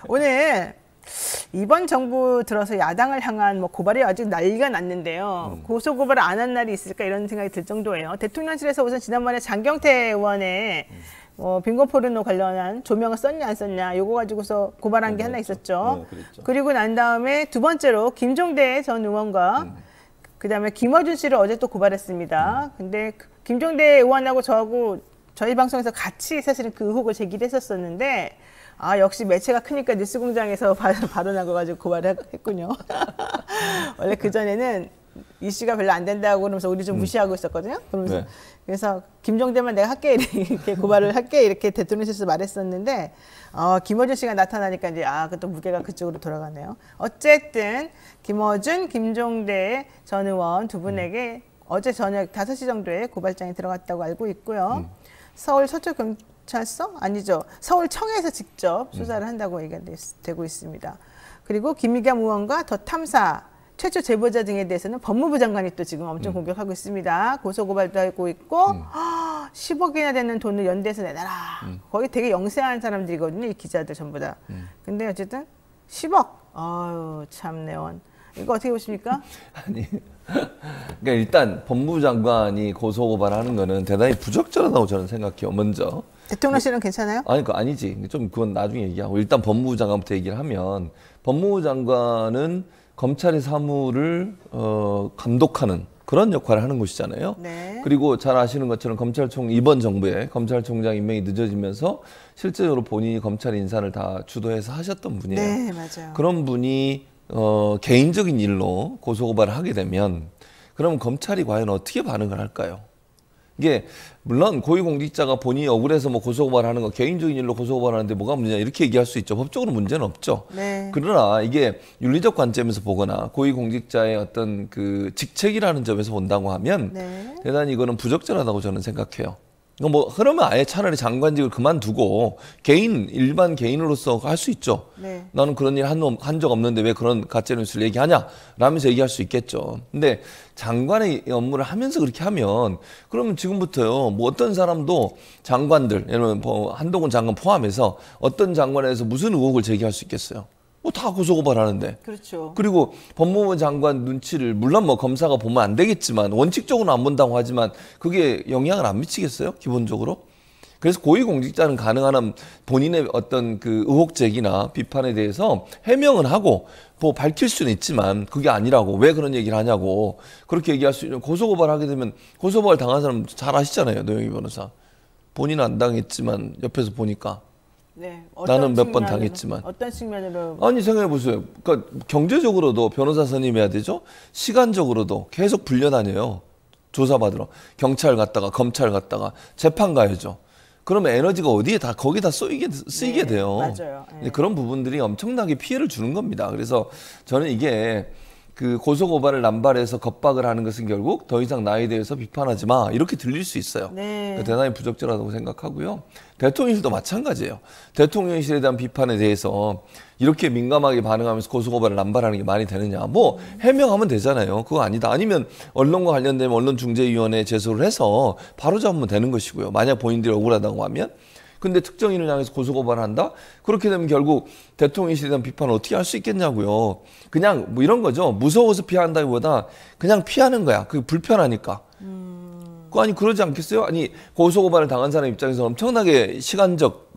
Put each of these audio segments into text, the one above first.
오늘 이번 정부 들어서 야당을 향한 뭐 고발이 아직 난리가 났는데요. 고소고발을 안 한 날이 있을까 이런 생각이 들 정도예요. 대통령실에서 우선 지난번에 장경태 의원의 빈곤 포르노 관련한 조명을 썼냐 안 썼냐 요거 가지고서 고발한 게 하나 있었죠. 그리고 난 다음에 두 번째로 김종대 전 의원과 그다음에 김어준 씨를 어제 또 고발했습니다. 근데 김종대 의원하고 저하고 저희 방송에서 같이 사실은 그 의혹을 제기를 했었었는데 역시 매체가 크니까 뉴스공장에서 발언한 거 가지고 고발을 했군요. 원래 그전에는 이슈가 별로 안 된다고 그러면서 우리 좀 무시하고 있었거든요. 그러면서 그래서 김종대만 내가 할게 이렇게 고발을 할게 이렇게 대통령실에서 말했었는데 김어준 씨가 나타나니까 이제 그또 무게가 그쪽으로 돌아가네요. 어쨌든 김어준, 김종대 전 의원 두 분에게 어제 저녁 5시 정도에 고발장이 들어갔다고 알고 있고요. 서울 서초경찰서? 아니죠. 서울청에서 직접 수사를 한다고 얘기가 되고 있습니다. 그리고 김의겸 의원과 더 탐사 최초 제보자 등에 대해서는 법무부 장관이 또 지금 엄청 공격하고 있습니다. 고소고발도 하고 있고 10억이나 되는 돈을 연대에서 내놔라. 거기 되게 영세한 사람들이거든요. 이 기자들 전부 다. 근데 어쨌든 10억. 아유 참내원. 이거 어떻게 보십니까? 아니, 그러니까 일단 법무부 장관이 고소고발하는 거는 대단히 부적절하다고 저는 생각해요. 먼저. 대통령실은 괜찮아요? 아니, 아니지. 좀 그건 나중에 얘기하고 일단 법무부 장관부터 얘기를 하면 법무부 장관은 검찰의 사무를 감독하는 그런 역할을 하는 곳이잖아요. 네. 그리고 잘 아시는 것처럼 이번 정부에 검찰총장 임명이 늦어지면서 실제적으로 본인이 검찰 인사를 다 주도해서 하셨던 분이에요. 네, 맞아요. 그런 분이 개인적인 일로 고소고발을 하게 되면 그럼 검찰이 과연 어떻게 반응을 할까요? 이게 물론 고위공직자가 본인이 억울해서 뭐 고소고발하는 거 개인적인 일로 고소고발하는데 뭐가 문제냐 이렇게 얘기할 수 있죠. 법적으로 문제는 없죠. 네. 그러나 이게 윤리적 관점에서 보거나 고위공직자의 어떤 그 직책이라는 점에서 본다고 하면 대단히 이거는 부적절하다고 저는 생각해요. 뭐 그러면 아예 차라리 장관직을 그만두고 일반 개인으로서 할 수 있죠. 네. 나는 그런 일 한 적 없는데 왜 그런 가짜뉴스를 얘기하냐 라면서 얘기할 수 있겠죠. 근데 장관의 업무를 하면서 그렇게 하면 그러면 지금부터요 뭐 어떤 사람도 장관들 예를 들면 뭐 한동훈 장관 포함해서 어떤 장관에 대해서 무슨 의혹을 제기할 수 있겠어요. 뭐 다 고소고발하는데. 그렇죠. 그리고 법무부 장관 눈치를 물론 뭐 검사가 보면 안 되겠지만 원칙적으로는 안 본다고 하지만 그게 영향을 안 미치겠어요? 기본적으로. 그래서 고위공직자는 가능한 한 본인의 어떤 그 의혹 제기나 비판에 대해서 해명은 하고 뭐 밝힐 수는 있지만 그게 아니라고 왜 그런 얘기를 하냐고 그렇게 얘기할 수 있는 고소고발 하게 되면 고소고발 당한 사람 잘 아시잖아요. 노영희 변호사. 본인은 안 당했지만 옆에서 보니까. 네, 나는 몇 번 당했지만. 어떤 측면으로? 아니 생각해 보세요. 그러니까 경제적으로도 변호사 선임해야 되죠. 시간적으로도 계속 불려다녀요. 조사받으러. 경찰 갔다가 검찰 갔다가 재판 가야죠. 그러면 에너지가 어디에 다 거기다 쓰이게 돼요. 맞아요. 네. 그런 부분들이 엄청나게 피해를 주는 겁니다. 그래서 저는 이게 그 고소고발을 남발해서 겁박을 하는 것은 결국 더 이상 나에 대해서 비판하지 마 이렇게 들릴 수 있어요. 네. 대단히 부적절하다고 생각하고요. 대통령실도 마찬가지예요. 대통령실에 대한 비판에 대해서 이렇게 민감하게 반응하면서 고소고발을 남발하는 게 말이 되느냐. 뭐 해명하면 되잖아요. 그거 아니다. 아니면 언론과 관련되면 언론중재위원회에 제소를 해서 바로 잡으면 되는 것이고요. 만약 본인들이 억울하다고 하면. 근데 특정인을 향해서 고소고발을 한다? 그렇게 되면 결국 대통령실에 대한 비판을 어떻게 할 수 있겠냐고요. 그냥 뭐 이런 거죠. 무서워서 피한다기보다 그냥 피하는 거야. 그게 불편하니까. 아니 그러지 않겠어요? 아니 고소고발을 당한 사람 입장에서 엄청나게 시간적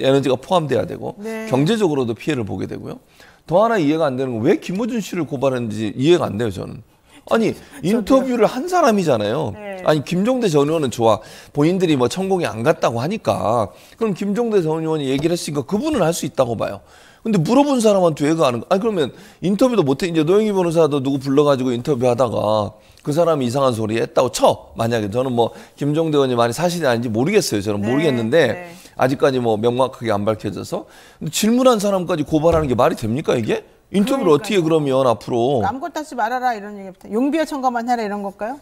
에너지가 포함돼야 되고 경제적으로도 피해를 보게 되고요. 더 하나 이해가 안 되는 건 왜 김어준 씨를 고발했는지 이해가 안 돼요. 저는. 아니 인터뷰를 한 사람이잖아요. 아니 김종대 전 의원은 좋아. 본인들이 뭐 천공이 안 갔다고 하니까 그럼 김종대 전 의원이 얘기를 했으니까 그분은 할 수 있다고 봐요. 근데 물어본 사람한테 왜 그거 하는 거야? 아니 그러면 인터뷰도 못해. 이제 노영희 변호사도 누구 불러가지고 인터뷰하다가 그 사람이 이상한 소리 했다고 쳐. 만약에 저는 뭐 김종대 의원이 말이 사실이 아닌지 모르겠어요. 저는 모르겠는데 아직까지 뭐 명확하게 안 밝혀져서. 근데 질문한 사람까지 고발하는 게 말이 됩니까 이게? 인터뷰를 어떻게 그러면 앞으로. 아무것도 하지 말아라 이런 얘기부터. 용비어 청구만 해라 이런 걸까요?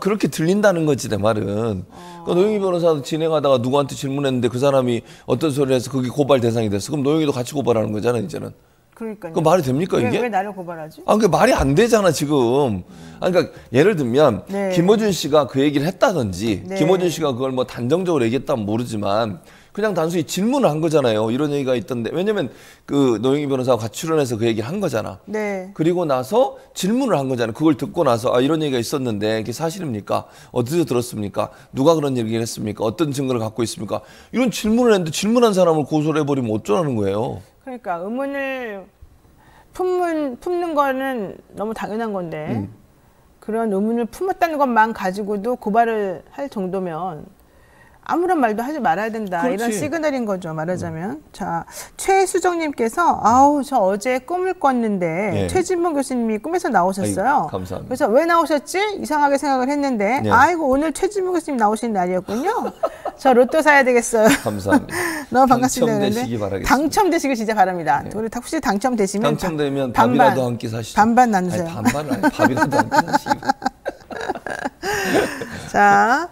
그렇게 들린다는 거지 내 말은. 그러니까 노영희 변호사도 진행하다가 누구한테 질문했는데 그 사람이 어떤 소리를 해서 그게 고발 대상이 됐어. 그럼 노영희도 같이 고발하는 거잖아 이제는. 그러니까요. 그 말이 됩니까 이게? 왜 나를 고발하지? 그게 말이 안 되잖아 지금. 그러니까 예를 들면 김어준 씨가 그 얘기를 했다든지 김어준 씨가 그걸 뭐 단정적으로 얘기했다면 모르지만 그냥 단순히 질문을 한 거잖아요. 이런 얘기가 있던데. 왜냐면 그 노영희 변호사가 같이 출연해서 그 얘기를 한 거잖아. 네. 그리고 나서 질문을 한 거잖아요. 그걸 듣고 나서 아, 이런 얘기가 있었는데 이게 사실입니까? 어디서 들었습니까? 누가 그런 얘기를 했습니까? 어떤 증거를 갖고 있습니까? 이런 질문을 했는데 질문한 사람을 고소를 해버리면 어쩌라는 거예요. 그러니까 의문을 품는 거는 너무 당연한 건데 그런 의문을 품었다는 것만 가지고도 고발을 할 정도면 아무런 말도 하지 말아야 된다. 그렇지. 이런 시그널인 거죠. 말하자면. 자, 최수정님께서 아우 저 어제 꿈을 꿨는데 네. 최진봉 교수님이 꿈에서 나오셨어요. 아이고, 감사합니다. 그래서 왜 나오셨지? 이상하게 생각을 했는데 네. 아이고 오늘 최진봉 교수님 나오신 날이었군요. 저 로또 사야 되겠어요. 감사합니다. 너무 반갑습니다. 당첨되시기 그런데 바라겠습니다. 당첨되시길 진짜 바랍니다. 우리 혹시 당첨되시면 당첨되면 반반, 밥이라도 한 끼 사시죠. 반반 나누세요. 아니, 반반은 아니 밥이라도 한 끼 사시고. 자,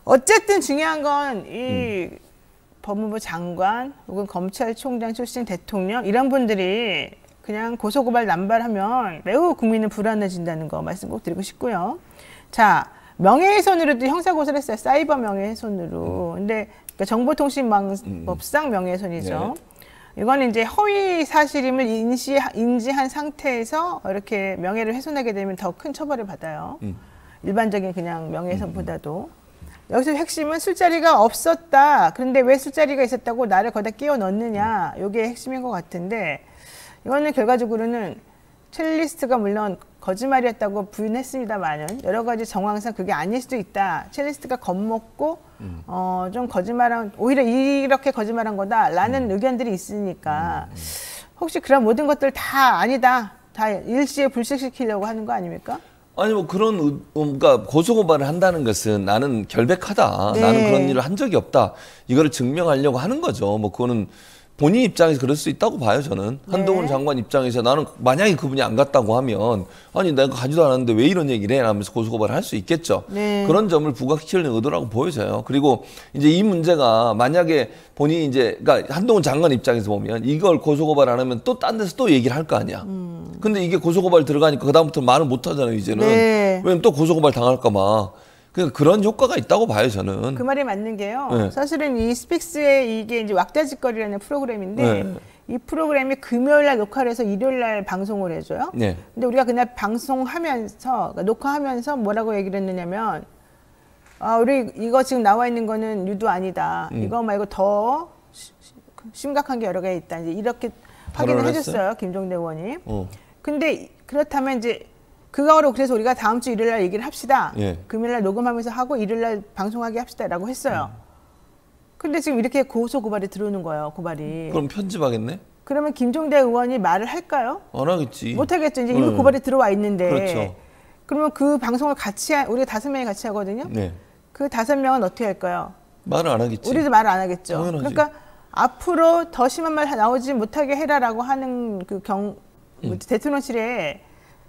어쨌든 중요한 건 이 법무부 장관 혹은 검찰총장 출신 대통령 이런 분들이 그냥 고소고발 남발하면 매우 국민은 불안해진다는 거 말씀 꼭 드리고 싶고요. 자, 명예훼손으로도 형사고소를 했어요. 사이버 명예훼손으로. 근데 그러니까 정보통신망법상 명예훼손이죠. 이거는 이제 허위 사실임을 인지한 상태에서 이렇게 명예를 훼손하게 되면 더 큰 처벌을 받아요. 일반적인 그냥 명예훼손보다도. 여기서 핵심은 술자리가 없었다. 그런데 왜 술자리가 있었다고 나를 거기다 끼워 넣느냐. 이게 핵심인 것 같은데 이거는 결과적으로는 첼리스트가 물론 거짓말이었다고 부인했습니다만은 여러 가지 정황상 그게 아닐 수도 있다. 첼리스트가 겁먹고 좀 거짓말한 오히려 이렇게 거짓말한 거다라는 의견들이 있으니까 혹시 그런 모든 것들 다 아니다. 다 일시에 불식시키려고 하는 거 아닙니까? 아니 뭐 그런 그러니까 고소고발을 한다는 것은 나는 결백하다. 네. 나는 그런 일을 한 적이 없다. 이거를 증명하려고 하는 거죠. 뭐 그거는 본인 입장에서 그럴 수 있다고 봐요, 저는. 네. 한동훈 장관 입장에서 나는 만약에 그분이 안 갔다고 하면 아니 내가 가지도 않았는데 왜 이런 얘기를 해? 하면서 고소고발을 할 수 있겠죠. 네. 그런 점을 부각시키려는 의도라고 보여져요. 그리고 이제 이 문제가 만약에 본인이 이제 그러니까 한동훈 장관 입장에서 보면 이걸 고소고발 안 하면 또 딴 데서 또 얘기를 할 거 아니야. 근데 이게 고소고발 들어가니까 그다음부터 말을 못 하잖아요, 이제는. 네. 왜냐면 또 고소고발 당할까 봐. 그러니까 그런 효과가 있다고 봐요, 저는. 그 말이 맞는 게요. 네. 사실은 이 스픽스의 이게 이제 왁자지껄이라는 프로그램인데 네. 이 프로그램이 금요일 날 녹화를 해서 일요일 날 방송을 해줘요. 네. 근데 우리가 그날 방송하면서 그러니까 녹화하면서 뭐라고 얘기를 했느냐면 아, 우리 이거 지금 나와 있는 거는 유도 아니다. 이거 말고 더 심각한 게 여러 개 있다. 이제 이렇게 확인을 발언을 해줬어요, 김종대 의원이. 어. 근데 그렇다면 이제 그거로 그래서 우리가 다음 주 일요일 날 얘기를 합시다. 예. 금요일 날 녹음하면서 하고 일요일 날 방송하게 합시다라고 했어요. 근데 지금 이렇게 고소 고발이 들어오는 거예요, 고발이. 그럼 편집하겠네? 그러면 김종대 의원이 말을 할까요? 안 하겠지. 못 하겠죠. 이제 이미 고발이 들어와 있는데. 그렇죠. 그러면 그 방송을 같이 우리가 5명이 같이 하거든요. 네. 그 5명은 어떻게 할까요? 말을 안 하겠지. 우리도 말을 안 하겠죠. 당연하지. 그러니까 앞으로 더 심한 말 나오지 못하게 해라라고 하는 그 대통령실의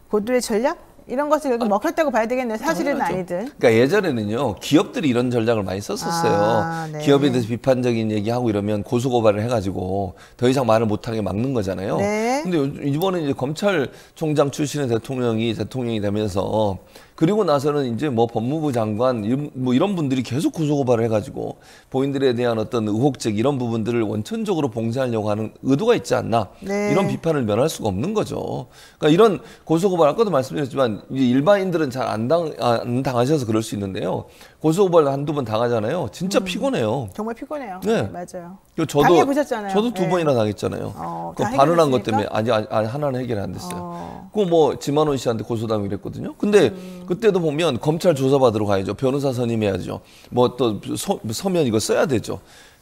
고도의 전략 이런 것을 여기 먹혔다고 봐야 되겠네요. 사실은 당연하죠. 아니든. 그러니까 예전에는요 기업들이 이런 전략을 많이 썼었어요. 아, 네. 기업에 대해서 비판적인 얘기하고 이러면 고소고발을 해가지고 더 이상 말을 못하게 막는 거잖아요. 네. 근데 이번에 이제 검찰총장 출신의 대통령이 되면서 그리고 나서는 이제 뭐 법무부 장관 뭐 이런 분들이 계속 고소고발을 해가지고 본인들에 대한 어떤 의혹적 이런 부분들을 원천적으로 봉쇄하려고 하는 의도가 있지 않나 네. 이런 비판을 면할 수가 없는 거죠. 그러니까 이런 고소고발 아까도 말씀드렸지만 이제 일반인들은 잘 안 당하셔서 그럴 수 있는데요. 고소고발 한두 번 당하잖아요. 진짜 피곤해요. 정말 피곤해요. 네. 맞아요. 저도 당해보셨잖아요. 저도 두 네. 번이나 당했잖아요. 다 그 발언한 것 해결됐습니까? 때문에 아니 하나는 해결이 안 됐어요. 그 뭐 지만원 씨한테 고소당하고 이랬거든요. 근데 그때도 보면 검찰 조사 받으러 가야죠. 변호사 선임해야죠. 뭐 또 서면 이거 써야 되죠.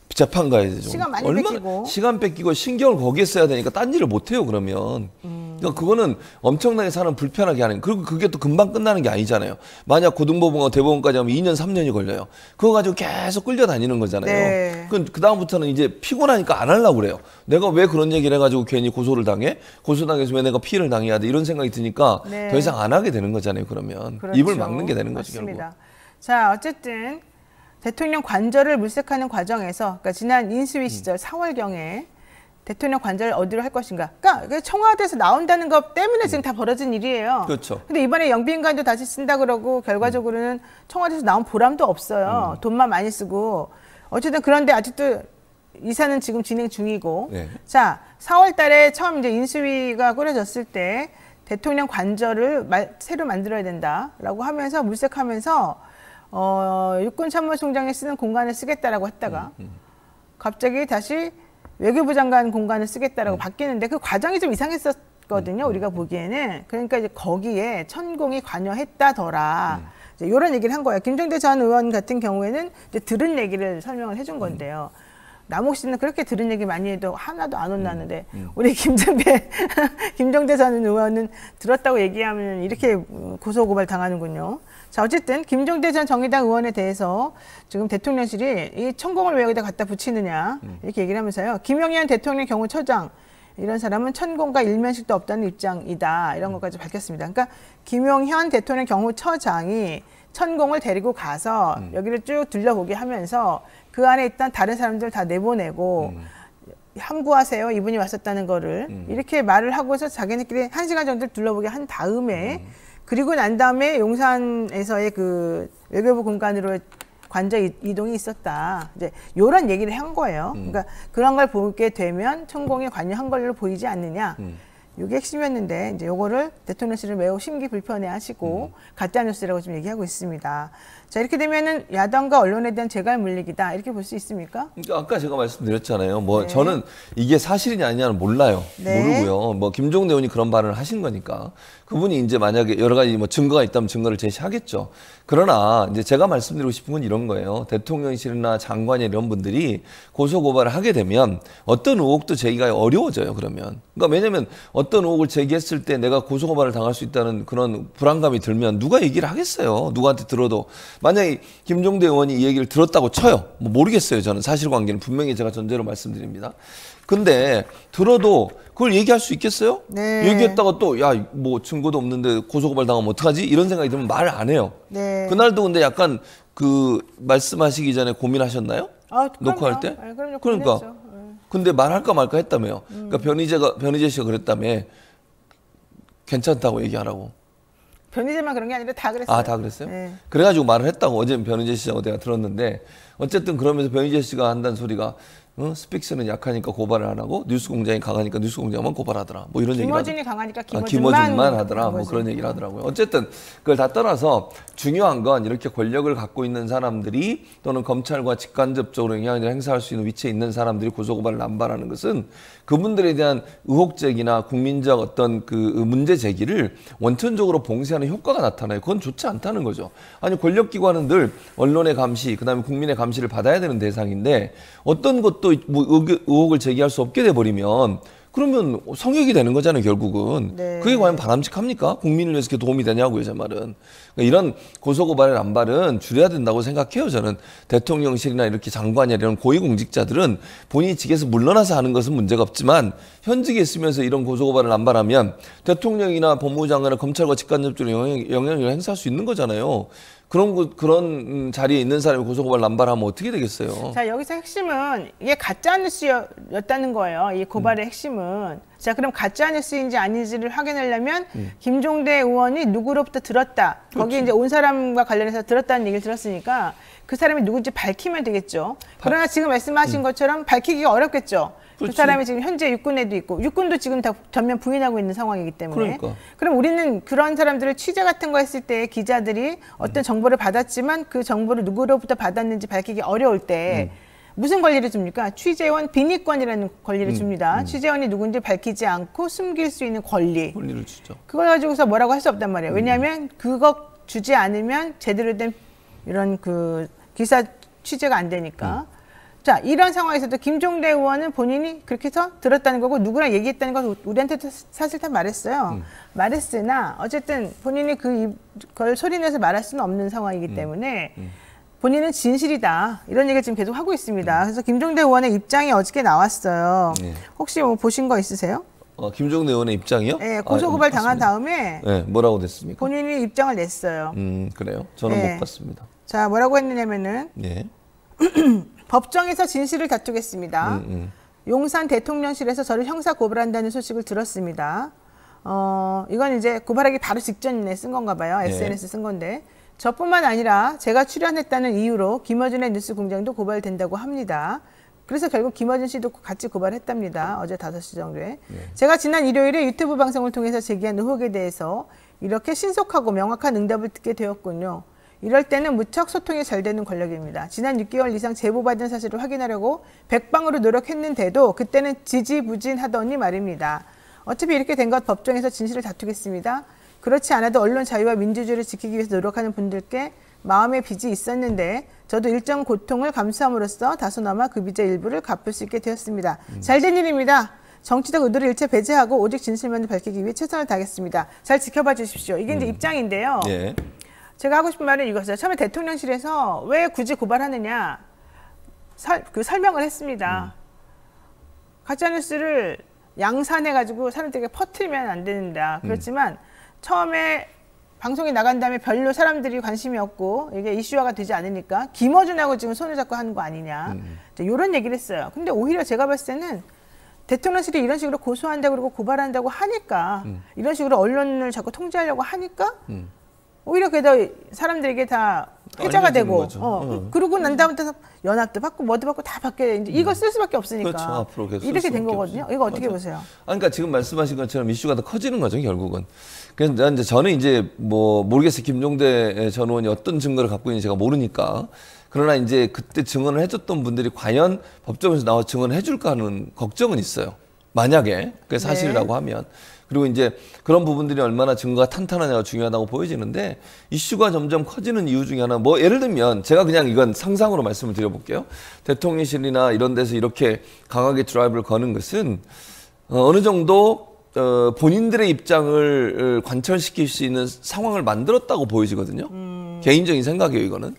재판 가야 되죠. 시간 많이 얼마나 뺏기고. 시간 뺏기고 신경을 거기에 써야 되니까 딴 일을 못 해요. 그러면 그러니까 그거는 엄청나게 사람 불편하게 하는. 그리고 그게 또 금방 끝나는 게 아니잖아요. 만약 고등법원과 대법원까지 하면 2년 3년이 걸려요. 그거 가지고 계속 끌려다니는 거잖아요. 네. 그 다음부터는 이제 피곤하니까 안 하려고 그래요. 내가 왜 그런 얘기를 해가지고 괜히 고소를 당해? 고소당해서 왜 내가 피해를 당해야 돼? 이런 생각이 드니까 네. 더 이상 안 하게 되는 거잖아요. 그러면 그렇죠. 입을 막는 게 되는 거죠. 결국. 맞습니다. 자, 어쨌든 대통령 관절을 물색하는 과정에서 그러니까 지난 인수위 시절 4월경에 대통령 관절을 어디로 할 것인가. 그러니까 청와대에서 나온다는 것 때문에 지금 다 벌어진 일이에요. 그렇죠. 근데 이번에 영빈관도 다시 쓴다 그러고 결과적으로는 청와대에서 나온 보람도 없어요. 돈만 많이 쓰고 어쨌든 그런데 아직도 이사는 지금 진행 중이고. 네. 자, 4월 달에 처음 이제 인수위가 꾸려졌을 때 대통령 관저를 새로 만들어야 된다라고 하면서 물색하면서 육군참모총장이 쓰는 공간을 쓰겠다라고 했다가 갑자기 다시 외교부 장관 공간을 쓰겠다라고 바뀌는데 그 과정이 좀 이상했었거든요. 우리가 보기에는. 그러니까 이제 거기에 천공이 관여했다더라. 이제 이런 얘기를 한 거예요. 김종대 전 의원 같은 경우에는 이제 들은 얘기를 설명을 해준 건데요. 남욱 씨는 그렇게 들은 얘기 많이 해도 하나도 안 혼나는데 우리 김종대 전 의원은 들었다고 얘기하면 이렇게 고소고발 당하는군요. 자, 어쨌든 김종대 전 정의당 의원에 대해서 지금 대통령실이 이 천공을 왜 여기다 갖다 붙이느냐 이렇게 얘기를 하면서요. 김영현 대통령 경호처장 이런 사람은 천공과 일면식도 없다는 입장이다. 이런 것까지 밝혔습니다. 그러니까 김용현 대통령 경호처장이 천공을 데리고 가서 여기를 쭉 둘러보게 하면서 그 안에 있던 다른 사람들 다 내보내고 함구하세요. 이분이 왔었다는 거를 이렇게 말을 하고서 자기네끼리 1시간 정도 둘러보게 한 다음에 그리고 난 다음에 용산에서의 그 외교부 공간으로 관저 이동이 있었다. 이제 이런 얘기를 한 거예요. 그러니까 그런 걸 보게 되면 천공이 관여한 걸로 보이지 않느냐. 이게 핵심이었는데 이제 요거를 대통령실은 매우 심기 불편해하시고 가짜 뉴스라고 좀 얘기하고 있습니다. 자, 이렇게 되면은 야당과 언론에 대한 재갈 물리기다 이렇게 볼 수 있습니까? 그러니까 아까 제가 말씀드렸잖아요. 뭐 네. 저는 이게 사실이냐 아니냐는 몰라요. 네. 모르고요. 뭐 김종대 의원이 그런 발언을 하신 거니까 그분이 이제 만약에 여러 가지 뭐 증거가 있다면 증거를 제시하겠죠. 그러나 이제 제가 말씀드리고 싶은 건 이런 거예요. 대통령실이나 장관이 이런 분들이 고소 고발을 하게 되면 어떤 의혹도 제기가 어려워져요. 그러면 그러니까 왜냐하면 어떤 의혹을 제기했을 때 내가 고소 고발을 당할 수 있다는 그런 불안감이 들면 누가 얘기를 하겠어요. 누구한테 들어도. 만약에 김종대 의원이 이 얘기를 들었다고 쳐요. 뭐 모르겠어요. 저는 사실관계는 분명히 제가 전제로 말씀드립니다. 근데 들어도 그걸 얘기할 수 있겠어요? 네. 얘기했다가 또 야 뭐 증거도 없는데 고소고발 당하면 어떡하지? 이런 생각이 들면 말을 안 해요. 네. 그날도 근데 약간 그 말씀하시기 전에 고민하셨나요? 아, 녹화할 때? 네, 그럼요. 그러니까. 고민했죠. 근데 말할까 말까 했다며요. 그러니까 변희재 씨가 그랬다며 괜찮다고 얘기하라고. 변희재만 그런 게 아니라 다 그랬어요. 아, 다 그랬어요? 네. 그래가지고 말을 했다고 어제 변희재 씨하고 내가 들었는데 어쨌든 그러면서 변희재 씨가 한다는 소리가 스픽스는 약하니까 고발을 안 하고 뉴스공장이 강하니까 뉴스공장만 고발하더라. 뭐 이런 얘기를 김어준이 강하니까 김어준만 하더라. 뭐 거지. 그런 얘기를 하더라고요. 어쨌든 그걸 다 떠나서 중요한 건 이렇게 권력을 갖고 있는 사람들이 또는 검찰과 직간접적으로 영향을 행사할 수 있는 위치에 있는 사람들이 고소고발을 남발하는 것은 그분들에 대한 의혹 제기나 국민적 어떤 그 문제 제기를 원천적으로 봉쇄하는 효과가 나타나요. 그건 좋지 않다는 거죠. 아니 권력기관은 늘 언론의 감시, 그다음에 국민의 감시를 받아야 되는 대상인데 어떤 것도 뭐 의혹을 제기할 수 없게 돼버리면 그러면 성역이 되는 거잖아요, 결국은. 네. 그게 과연 바람직합니까? 국민을 위해서 그게 도움이 되냐고요, 제 말은. 그러니까 이런 고소고발의 남발은 줄여야 된다고 생각해요, 저는. 대통령실이나 이렇게 장관이나 이런 고위공직자들은 본인이 직에서 물러나서 하는 것은 문제가 없지만 현직에 있으면서 이런 고소고발을 남발하면 대통령이나 법무부 장관이나 검찰과 직간접적으로 영향력을 행사할 수 있는 거잖아요. 그런 자리에 있는 사람이 고소고발 남발하면 어떻게 되겠어요? 자, 여기서 핵심은 이게 가짜뉴스였다는 거예요. 이 고발의 핵심은. 자, 그럼 가짜뉴스인지 아닌지를 확인하려면 김종대 의원이 누구로부터 들었다. 거기 이제 온 사람과 관련해서 들었다는 얘기를 들었으니까 그 사람이 누군지 밝히면 되겠죠. 그러나 지금 말씀하신 것처럼 밝히기가 어렵겠죠. 그 그렇지. 사람이 지금 현재 육군에도 있고 육군도 지금 다 전면 부인하고 있는 상황이기 때문에 그러니까. 그럼 우리는 그런 사람들을 취재 같은 거 했을 때 기자들이 어떤 정보를 받았지만 그 정보를 누구로부터 받았는지 밝히기 어려울 때 무슨 권리를 줍니까? 취재원 빈입권이라는 권리를 줍니다. 취재원이 누군지 밝히지 않고 숨길 수 있는 권리를 주죠. 그걸 가지고서 뭐라고 할 수 없단 말이에요. 왜냐하면 그거 주지 않으면 제대로 된 이런 그 기사 취재가 안 되니까. 자, 이런 상황에서도 김종대 의원은 본인이 그렇게 해서 들었다는 거고 누구랑 얘기했다는 걸 우리한테도 사실 다 말했어요. 말했으나 어쨌든 본인이 그걸 소리내서 말할 수는 없는 상황이기 때문에 본인은 진실이다. 이런 얘기를 지금 계속 하고 있습니다. 그래서 김종대 의원의 입장이 어저께 나왔어요. 혹시 뭐 보신 거 있으세요? 김종대 의원의 입장이요? 네, 고소고발 당한 다음에 네, 뭐라고 됐습니까? 본인이 입장을 냈어요. 그래요? 저는 네. 못 봤습니다. 자, 뭐라고 했느냐면은 네. 법정에서 진실을 다투겠습니다. 용산 대통령실에서 저를 형사 고발한다는 소식을 들었습니다. 이건 이제 고발하기 바로 직전에 쓴 건가 봐요. 네. SNS 쓴 건데. 저뿐만 아니라 제가 출연했다는 이유로 김어준의 뉴스공장도 고발된다고 합니다. 그래서 결국 김어준 씨도 같이 고발했답니다. 어제 5시 정도에. 제가 지난 일요일에 유튜브 방송을 통해서 제기한 의혹에 대해서 이렇게 신속하고 명확한 응답을 듣게 되었군요. 이럴 때는 무척 소통이 잘 되는 권력입니다. 지난 6개월 이상 제보받은 사실을 확인하려고 백방으로 노력했는데도 그때는 지지부진하더니 말입니다. 어차피 이렇게 된 것 법정에서 진실을 다투겠습니다. 그렇지 않아도 언론 자유와 민주주의를 지키기 위해서 노력하는 분들께 마음의 빚이 있었는데 저도 일정 고통을 감수함으로써 다소나마 그 빚의 일부를 갚을 수 있게 되었습니다. 잘된 일입니다. 정치적 의도를 일체 배제하고 오직 진실만을 밝히기 위해 최선을 다하겠습니다. 잘 지켜봐 주십시오. 이게 이제 입장인데요. 예. 제가 하고 싶은 말은 이거였어요. 처음에 대통령실에서 왜 굳이 고발하느냐 설명을 했습니다. 가짜뉴스를 양산해가지고 사람들에게 퍼뜨리면 안 된다. 그렇지만 처음에 방송에 나간 다음에 별로 사람들이 관심이 없고 이게 이슈화가 되지 않으니까 김어준하고 지금 손을 잡고 하는 거 아니냐. 이런 얘기를 했어요. 근데 오히려 제가 봤을 때는 대통령실이 이런 식으로 고소한다고 그러고 고발한다고 하니까 이런 식으로 언론을 자꾸 통제하려고 하니까 오히려 그래도 사람들에게 다 회자가 되고 그러고 난 다음부터 연합도 받고 뭐도 받고 다 받게 이제 이거 쓸 수밖에 없으니까 그렇죠. 앞으로 계속 이렇게 된 거거든요. 없죠. 이거 어떻게 맞아요. 보세요? 그러니까 지금 말씀하신 것처럼 이슈가 더 커지는 거죠, 결국은. 그래서 이제 저는 이제 뭐 모르겠어요. 김종대 전 의원이 어떤 증거를 갖고 있는지 제가 모르니까. 그러나 이제 그때 증언을 해줬던 분들이 과연 법정에서 나와 증언을 해줄까 하는 걱정은 있어요. 만약에 그게 사실이라고 하면. 그리고 이제 그런 부분들이 얼마나 증거가 탄탄하냐가 중요하다고 보여지는데 이슈가 점점 커지는 이유 중에 하나 뭐 예를 들면 제가 그냥 이건 상상으로 말씀을 드려볼게요. 대통령실이나 이런 데서 이렇게 강하게 드라이브를 거는 것은 어느 정도 본인들의 입장을 관철시킬 수 있는 상황을 만들었다고 보여지거든요. 개인적인 생각이에요, 이거는.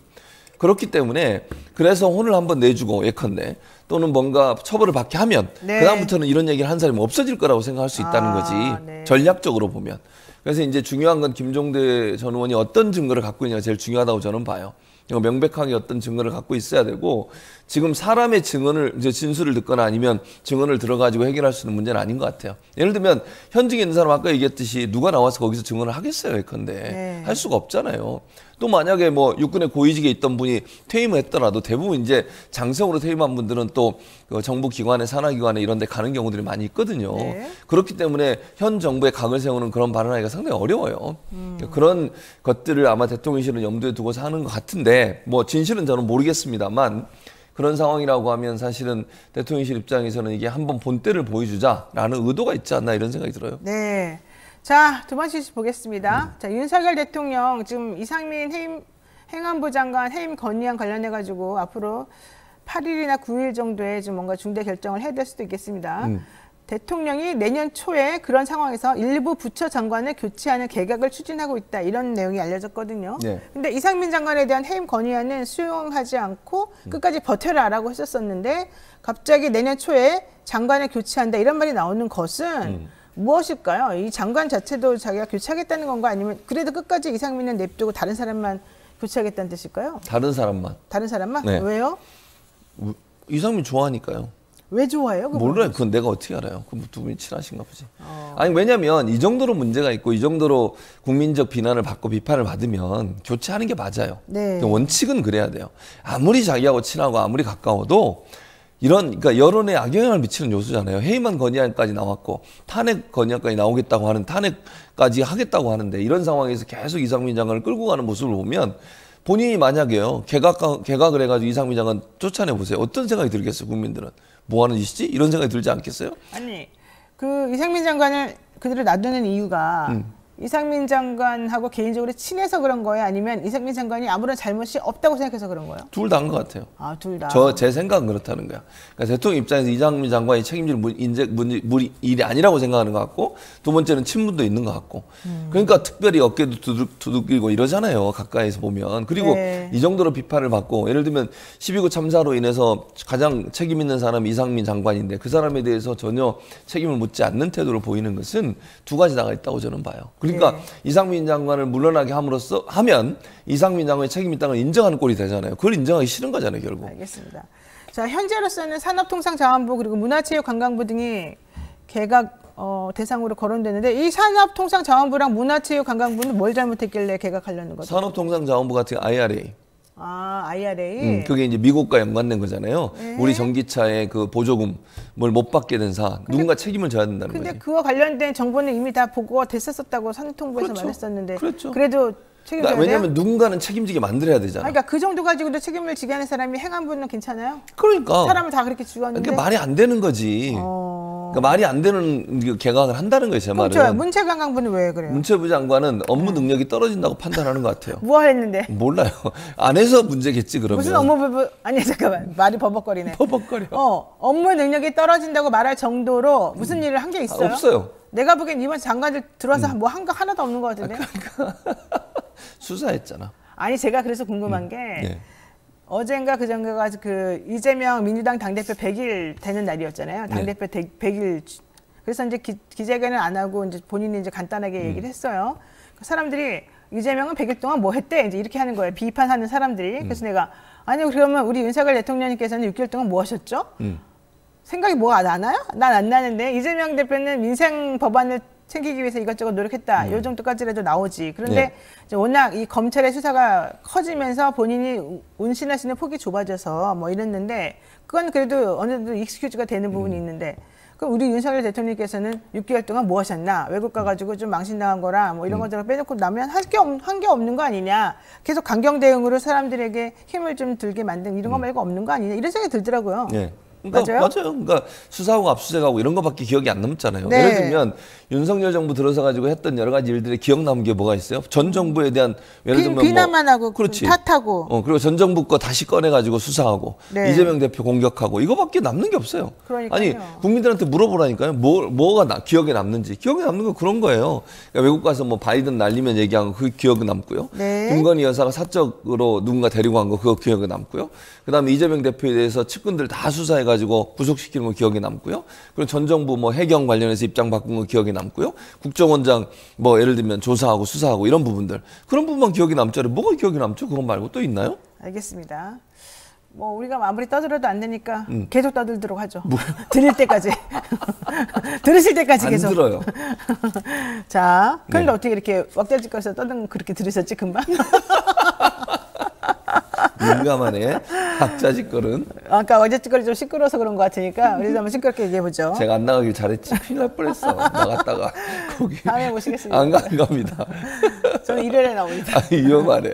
그렇기 때문에 그래서 혼을 한번 내주고 예컨대 또는 뭔가 처벌을 받게 하면 그다음부터는 이런 얘기를 한 사람이 없어질 거라고 생각할 수 있다는 거지. 전략적으로 보면. 그래서 이제 중요한 건 김종대 전 의원이 어떤 증거를 갖고 있냐가 제일 중요하다고 저는 봐요. 이거 명백하게 어떤 증거를 갖고 있어야 되고 지금 사람의 증언을 이제 진술을 듣거나 아니면 증언을 들어가지고 해결할 수 있는 문제는 아닌 것 같아요. 예를 들면 현직에 있는 사람 아까 얘기했듯이 누가 나와서 거기서 증언을 하겠어요, 예컨대. 할 수가 없잖아요. 또 만약에 뭐 육군의 고위직에 있던 분이 퇴임을 했더라도 대부분 이제 장성으로 퇴임한 분들은 또 그 정부 기관에 산하기관에 이런 데 가는 경우들이 많이 있거든요. 그렇기 때문에 현 정부의 각을 세우는 그런 발언하기가 상당히 어려워요. 그런 것들을 아마 대통령실은 염두에 두고서 하는 것 같은데 뭐 진실은 저는 모르겠습니다만 그런 상황이라고 하면 사실은 대통령실 입장에서는 이게 한번 본때를 보여주자라는 의도가 있지 않나 이런 생각이 들어요. 네. 자, 두 번째 보겠습니다. 자, 윤석열 대통령 지금 이상민 행안부 장관 해임 건의안 관련해가지고 앞으로 8일이나 9일 정도에 좀 뭔가 중대 결정을 해야 될 수도 있겠습니다. 대통령이 내년 초에 그런 상황에서 일부 부처 장관을 교체하는 개각을 추진하고 있다. 이런 내용이 알려졌거든요. 근데 이상민 장관에 대한 해임 건의안은 수용하지 않고 끝까지 버텨라라고 했었었는데 갑자기 내년 초에 장관을 교체한다. 이런 말이 나오는 것은 무엇일까요? 이 장관 자체도 자기가 교체하겠다는 건가 아니면 그래도 끝까지 이상민은 냅두고 다른 사람만 교체하겠다는 뜻일까요? 다른 사람만. 다른 사람만? 네. 왜요? 이상민 좋아하니까요. 왜 좋아해요? 몰라요. 그건 내가 어떻게 알아요? 그 두 분이 친하신가 보지. 아니 왜냐면 이 정도로 문제가 있고 이 정도로 국민적 비난을 받고 비판을 받으면 교체하는 게 맞아요. 원칙은 그래야 돼요. 아무리 자기하고 친하고 아무리 가까워도 이런 그러니까 여론에 악영향을 미치는 요소잖아요. 해임안 건의안까지 나왔고 탄핵 건의안까지 나오겠다고 하는 탄핵까지 하겠다고 하는데 이런 상황에서 계속 이상민 장관을 끌고 가는 모습을 보면 본인이 만약에요 개각을 해가지고 이상민 장관 쫓아내 보세요. 어떤 생각이 들겠어요? 국민들은 뭐 하는 짓이지? 이런 생각이 들지 않겠어요? 아니 그 이상민 장관을 그대로 놔두는 이유가 이상민 장관하고 개인적으로 친해서 그런 거예요? 아니면 이상민 장관이 아무런 잘못이 없다고 생각해서 그런 거예요? 둘 다인 것 같아요. 아, 둘 다. 제 생각은 그렇다는 거야. 그러니까 대통령 입장에서 이상민 장관이 책임질 일이 아니라고 생각하는 것 같고 두 번째는 친분도 있는 것 같고 그러니까 특별히 어깨도 두들기고 이러잖아요. 가까이서 보면. 그리고 이 정도로 비판을 받고 예를 들면 12구 참사로 인해서 가장 책임 있는 사람이 이상민 장관인데 그 사람에 대해서 전혀 책임을 묻지 않는 태도를 보이는 것은 두 가지 나가 있다고 저는 봐요. 그러니까 이상민 장관을 물러나게 함으로써 하면 이상민 장관의 책임 있다는 걸 인정하는 꼴이 되잖아요. 그걸 인정하기 싫은 거잖아요, 결국. 알겠습니다. 자, 현재로서는 산업통상자원부 그리고 문화체육관광부 등이 개각 대상으로 거론되는데 이 산업통상자원부랑 문화체육관광부는 뭘 잘못했길래 개각하려는 거죠? 산업통상자원부 같은 IRA. IRA. 그게 이제 미국과 연관된 거잖아요. 네. 우리 전기차의 그 보조금을 못 받게 된 사안. 누군가 책임을 져야 된다는 근데 거지. 그와 관련된 정보는 이미 다 보고가 됐었다고 산통부에서 그렇죠. 말했었는데 그렇죠. 그래도 책임져야 그러니까 왜냐하면 돼요? 누군가는 책임지게 만들어야 되잖아. 그러니까 그 정도 가지고도 책임을 지게 하는 사람이 행안부는 괜찮아요? 그러니까. 사람을 다 그렇게 죽었는데. 그게 말이 안 되는 거지. 그러니까 말이 안 되는 개각을 한다는 거예요, 제 말은. 그렇죠. 문체관광부는 왜 그래요? 문체부 장관은 업무 능력이 떨어진다고 판단하는 것 같아요. 뭐 했는데? 몰라요. 안 해서 문제겠지, 그러면. 무슨 업무부부 아니 잠깐만 말이 버벅거리네. 버벅거려. 업무 능력이 떨어진다고 말할 정도로 무슨 일을 한 게 있어요? 없어요. 내가 보기엔 이번 장관들 들어와서 뭐 한 거 하나도 없는 것 같은데. 수사했잖아. 아니 제가 그래서 궁금한 게 네. 어젠가 그전가가 그 이재명 민주당 당대표 100일 되는 날이었잖아요. 당대표 100일. 그래서 이제 기자회견을 안 하고 이제 본인이 이제 간단하게 얘기를 했어요. 사람들이 이재명은 100일 동안 뭐 했대? 이제 이렇게 하는 거예요. 비판하는 사람들이. 그래서 내가 아니 그러면 우리 윤석열 대통령님께서는 6개월 동안 뭐 하셨죠? 생각이 뭐가 나나요? 난 안 나는데 이재명 대표는 민생 법안을 챙기기 위해서 이것저것 노력했다. 요 정도까지라도 나오지. 그런데 이제 워낙 이 검찰의 수사가 커지면서 본인이 운신할 수 있는 폭이 좁아져서 뭐 이랬는데 그건 그래도 어느 정도 익스큐즈가 되는 부분이 있는데 그럼 우리 윤석열 대통령께서는 6개월 동안 뭐 하셨나? 외국 가가지고 좀 망신당한 거라 뭐 이런 것들을 빼놓고 나면 한 게 없는 거 아니냐? 계속 강경 대응으로 사람들에게 힘을 좀 들게 만든 이런 거 말고 없는 거 아니냐? 이런 생각이 들더라고요. 네. 그러니까 맞아요. 그러니까 수사하고 압수수색하고 이런 거밖에 기억이 안 남잖아요. 네. 예를 들면 윤석열 정부 들어서 가지고 했던 여러 가지 일들에 기억 남은 게 뭐가 있어요? 전 정부에 대한 예를 들면 비난만 하고 그렇지. 탓하고 그리고 전 정부 거 다시 꺼내 가지고 수사하고 네. 이재명 대표 공격하고 이거밖에 남는 게 없어요. 그러니까요. 아니 국민들한테 물어보라니까요. 뭐가 기억에 남는지. 기억에 남는 건 그런 거예요. 그러니까 외국 가서 뭐 바이든 날리면 얘기한 거 그 기억에 남고요. 네. 김건희 여사가 사적으로 누군가 데리고 간 거 그거 기억에 남고요. 그다음에 이재명 대표에 대해서 측근들 다 수사해 가지고 구속시키는 거 기억에 남고요. 그리고 전 정부 뭐 해경 관련해서 입장 바꾼 거 기억에 남고요. 국정원장 뭐 예를 들면 조사하고 수사하고 이런 부분들 그런 부분만 기억에 남잖아요. 뭐가 기억에 남죠? 그건 말고 또 있나요? 알겠습니다. 뭐 우리가 아무리 떠들어도 안 되니까 계속 떠들도록 하죠. 들릴 때까지. 들으실 때까지 안 계속. 들어요. 자, 그런데 어떻게 이렇게 왁자지껄에서 그렇게 들으셨지 금방? 민감하네. 학자짓거는. 아까 왁자지껄이 좀 시끄러워서 그런 것 같으니까 우리 한번 시끄럽게 얘기해보죠. 제가 안 나가길 잘했지. 큰일 날 뻔했어. 나갔다가 거기. 다음에 모시겠습니다. 안 갑니다. 저는 일요일에 나옵니다. 위험하네.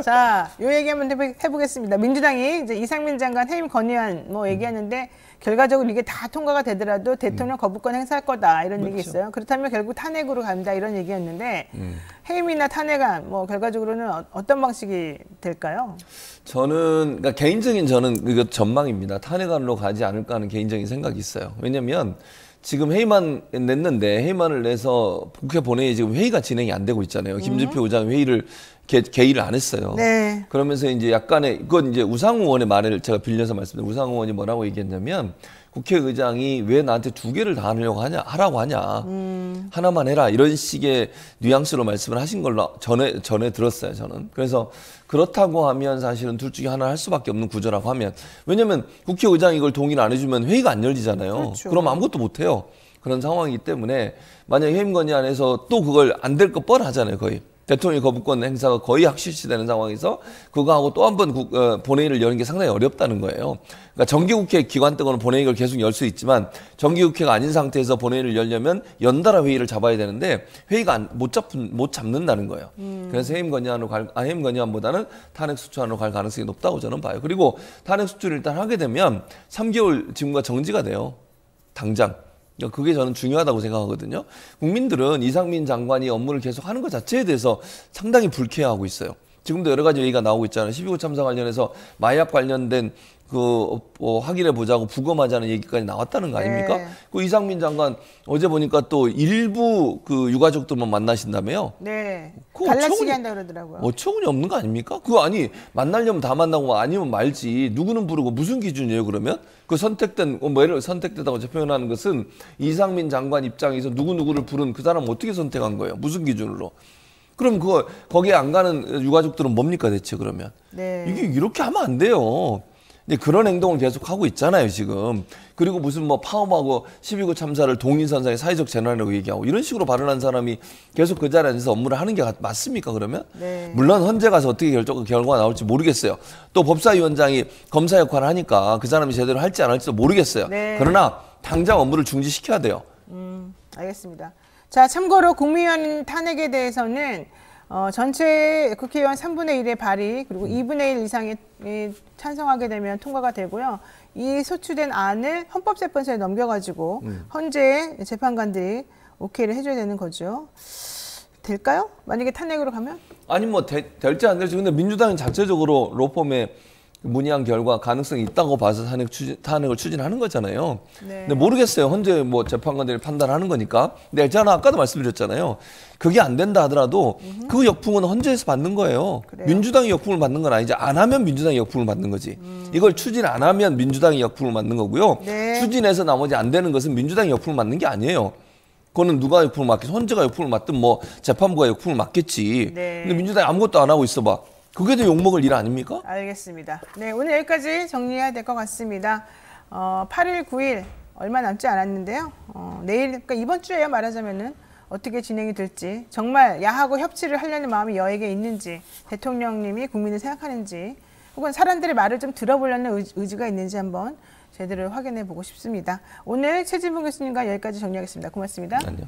자, 요 얘기 한번 해보겠습니다. 민주당이 이제 이상민 장관 해임 건의안 뭐 얘기하는데 결과적으로 이게 다 통과가 되더라도 대통령 거부권 행사할 거다 이런 얘기 있어요. 그렇다면 결국 탄핵으로 간다 이런 얘기였는데 해임이나 탄핵안 뭐 결과적으로는 어떤 방식이 될까요? 저는 그러니까 개인적인 저는 이거 전망입니다. 탄핵안으로 가지 않을까 하는 개인적인 생각이 있어요. 왜냐하면 지금 회의만 냈는데 회의만을 내서 국회 본회의 지금 회의가 진행이 안 되고 있잖아요. 김진표 의장 회의를 개의를 안 했어요. 네. 그러면서 이제 약간의 그건 이제 우상호 의원의 말을 제가 빌려서 말씀드린 우상호 의원이 뭐라고 얘기했냐면 국회의장이 왜 나한테 두 개를 다 하라고 하냐. 하나만 해라. 이런 식의 뉘앙스로 말씀을 하신 걸로 전에 들었어요, 저는. 그래서 그렇다고 하면 사실은 둘 중에 하나 할 수밖에 없는 구조라고 하면 왜냐면 국회의장이 이걸 동의를 안 해주면 회의가 안 열리잖아요. 그렇죠. 그럼 아무것도 못 해요. 그런 상황이기 때문에 만약 해임 건의안에서 또 그걸 안 될 거 뻔하잖아요, 거의. 대통령 거부권 행사가 거의 확실시되는 상황에서 그거하고 또 한 번 본회의를 여는 게 상당히 어렵다는 거예요. 그러니까 정기국회 기관 때는 본회의를 계속 열 수 있지만 정기국회가 아닌 상태에서 본회의를 열려면 연달아 회의를 잡아야 되는데 회의가 못 잡는다는 거예요. 그래서 해임 건의안보다는 탄핵 수출안으로 갈 가능성이 높다고 저는 봐요. 그리고 탄핵 수출을 일단 하게 되면 3개월 직무가 정지가 돼요. 당장. 그게 저는 중요하다고 생각하거든요. 국민들은 이상민 장관이 업무를 계속 하는 것 자체에 대해서 상당히 불쾌해하고 있어요. 지금도 여러 가지 얘기가 나오고 있잖아요. 12구 참사 관련해서 마약 관련된 확인해 보자고 부검하자는 얘기까지 나왔다는 거 아닙니까? 네. 그 이상민 장관 어제 보니까 또 일부 그 유가족들만 만나신다며요. 네. 그거 갈라치기 한다 그러더라고요. 어처구니 없는 거 아닙니까? 그거 아니 만나려면 다 만나고 아니면 말지. 누구는 부르고 무슨 기준이에요 그러면? 그 선택된 예를 선택되다고 표현하는 것은 이상민 장관 입장에서 누구를 부른 그 사람 어떻게 선택한 거예요? 무슨 기준으로? 그럼 거기에 안 가는 유가족들은 뭡니까 대체 그러면? 네. 이게 이렇게 하면 안 돼요. 근데 그런 행동을 계속 하고 있잖아요, 지금. 그리고 무슨 뭐 파업하고 12구 참사를 동인선상의 사회적 재난이라고 얘기하고 이런 식으로 발언한 사람이 계속 그 자리에 앉아서 업무를 하는 게 맞습니까, 그러면? 네. 물론 헌재 가서 어떻게 결과가 나올지 모르겠어요. 또 법사위원장이 검사 역할을 하니까 그 사람이 제대로 할지 안 할지도 모르겠어요. 네. 그러나 당장 업무를 중지시켜야 돼요. 알겠습니다. 자, 참고로 국무위원 탄핵에 대해서는 전체 국회의원 3분의 1의 발의 그리고 2분의 1 이상이 찬성하게 되면 통과가 되고요. 이 소추된 안을 헌법재판소에 넘겨가지고 헌재 재판관들이 오케이를 해줘야 되는 거죠. 될까요? 만약에 탄핵으로 가면? 아니 뭐 될지 안 될지 근데 민주당은 자체적으로 로펌의 문의한 결과 가능성이 있다고 봐서 탄핵을 추진하는 거잖아요. 네. 근데 모르겠어요. 헌재 뭐 재판관들이 판단하는 거니까. 근데 제가 아까도 말씀드렸잖아요. 그게 안 된다 하더라도 그 역풍은 헌재에서 받는 거예요. 그래요? 민주당이 역풍을 받는 건 아니지. 안 하면 민주당이 역풍을 받는 거지. 이걸 추진 안 하면 민주당이 역풍을 받는 거고요. 네. 추진해서 나머지 안 되는 것은 민주당이 역풍을 맞는 게 아니에요. 그거는 누가 역풍을 맞겠어? 헌재가 역풍을 맞든 뭐 재판부가 역풍을 맞겠지. 네. 근데 민주당이 아무것도 안 하고 있어봐. 그게 더 욕먹을 일 아닙니까? 알겠습니다. 네, 오늘 여기까지 정리해야 될 것 같습니다. 8일, 9일 얼마 남지 않았는데요. 내일, 그러니까 이번 주에요, 말하자면은 어떻게 진행이 될지, 정말 야하고 협치를 하려는 마음이 여에게 있는지, 대통령님이 국민을 생각하는지, 혹은 사람들의 말을 좀 들어보려는 의지가 있는지 한번 제대로 확인해 보고 싶습니다. 오늘 최진봉 교수님과 여기까지 정리하겠습니다. 고맙습니다. 안녕.